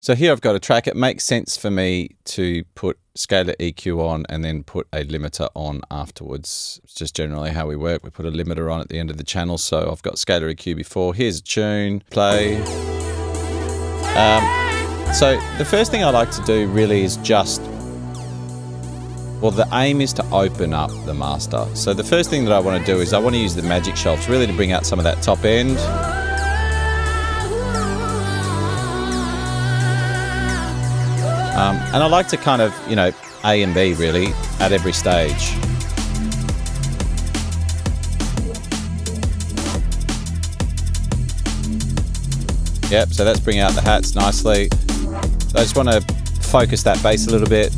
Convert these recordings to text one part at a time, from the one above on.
So here I've got a track. It makes sense for me to put scalar EQ on and then put a limiter on afterwards. It's just generally how we work. We put a limiter on at the end of the channel. So I've got scalar EQ before. Here's a tune, play. So the first thing I like to do really is just, well, the aim is to open up the master. So the first thing that I want to do is I want to use the magic shelves really to bring out some of that top end. And I like to kind of, you know, A and B really at every stage. Yep, so that's bringing out the hats nicely. So I just want to focus that bass a little bit.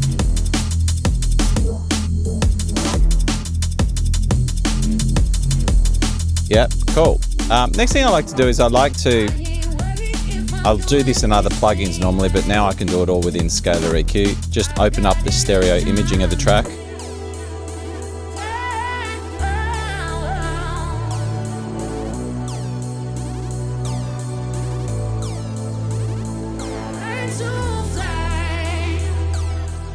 Yep, cool. Next thing I like to do is I'll do this in other plugins normally, but now I can do it all within Scalar EQ. Just open up the stereo imaging of the track.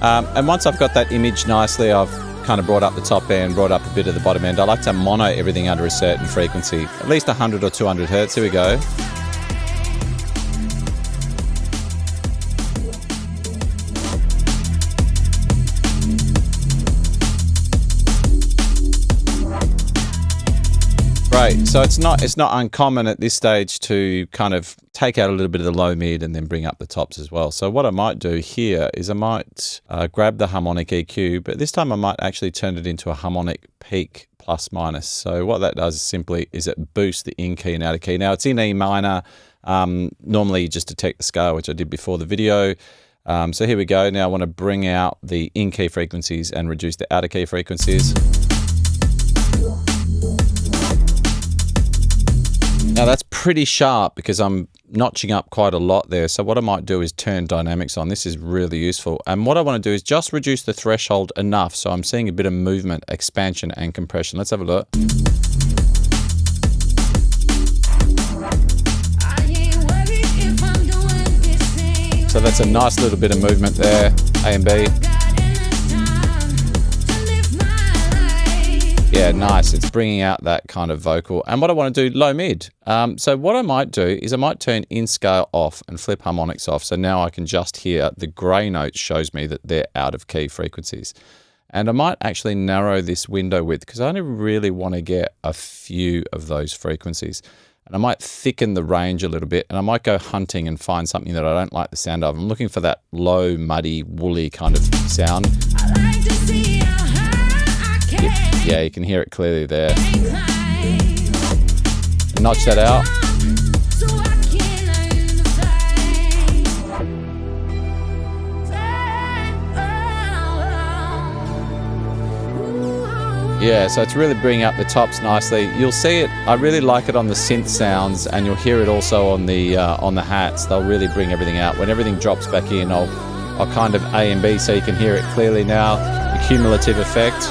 And once I've got that image nicely, I've kind of brought up the top end, brought up a bit of the bottom end. I like to mono everything under a certain frequency, at least 100 or 200 hertz. Here we go. Great. So it's not uncommon at this stage to kind of take out a little bit of the low mid and then bring up the tops as well. So what I might do here is I might grab the harmonic EQ, but this time I might actually turn it into a harmonic peak plus minus. So what that does simply is it boosts the in key and out of key. Now it's in E minor. Normally you just detect the scale, which I did before the video. So here we go. Now I want to bring out the in key frequencies and reduce the out of key frequencies. Now that's pretty sharp because I'm notching up quite a lot there. So what I might do is turn dynamics on. This is really useful. And what I want to do is just reduce the threshold enough so I'm seeing a bit of movement, expansion and compression. Let's have a look. So that's a nice little bit of movement there, A and B. Yeah, nice. It's bringing out that kind of vocal. And what I want to do, low mid. So what I might do is I might turn in scale off and flip harmonics off. So now I can just hear the grey note shows me that they're out of key frequencies. And I might actually narrow this window width because I only really want to get a few of those frequencies. And I might thicken the range a little bit and I might go hunting and find something that I don't like the sound of. I'm looking for that low, muddy, woolly kind of sound. Yeah, you can hear it clearly there. Notch that out. Yeah, so it's really bringing up the tops nicely. You'll see it. I really like it on the synth sounds, and you'll hear it also on the hats. They'll really bring everything out. When everything drops back in, I'll kind of A and B so you can hear it clearly now. The cumulative effect.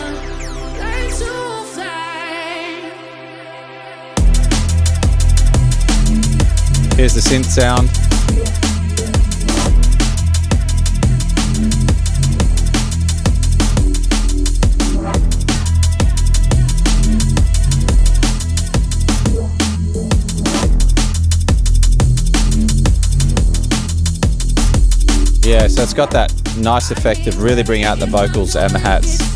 Here's the synth sound. Yeah, so it's got that nice effect of really bringing out the vocals and the hats.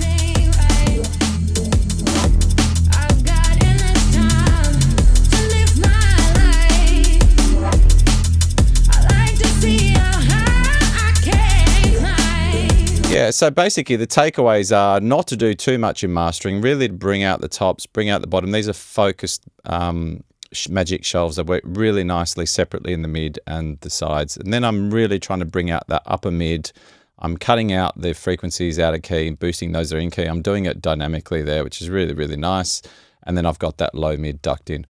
Yeah, so basically the takeaways are not to do too much in mastering, really to bring out the tops, bring out the bottom. These are focused magic shelves that work really nicely separately in the mid and the sides. And then I'm really trying to bring out that upper mid. I'm cutting out the frequencies out of key and boosting those that are in key. I'm doing it dynamically there, which is really, really nice. And then I've got that low mid ducked in.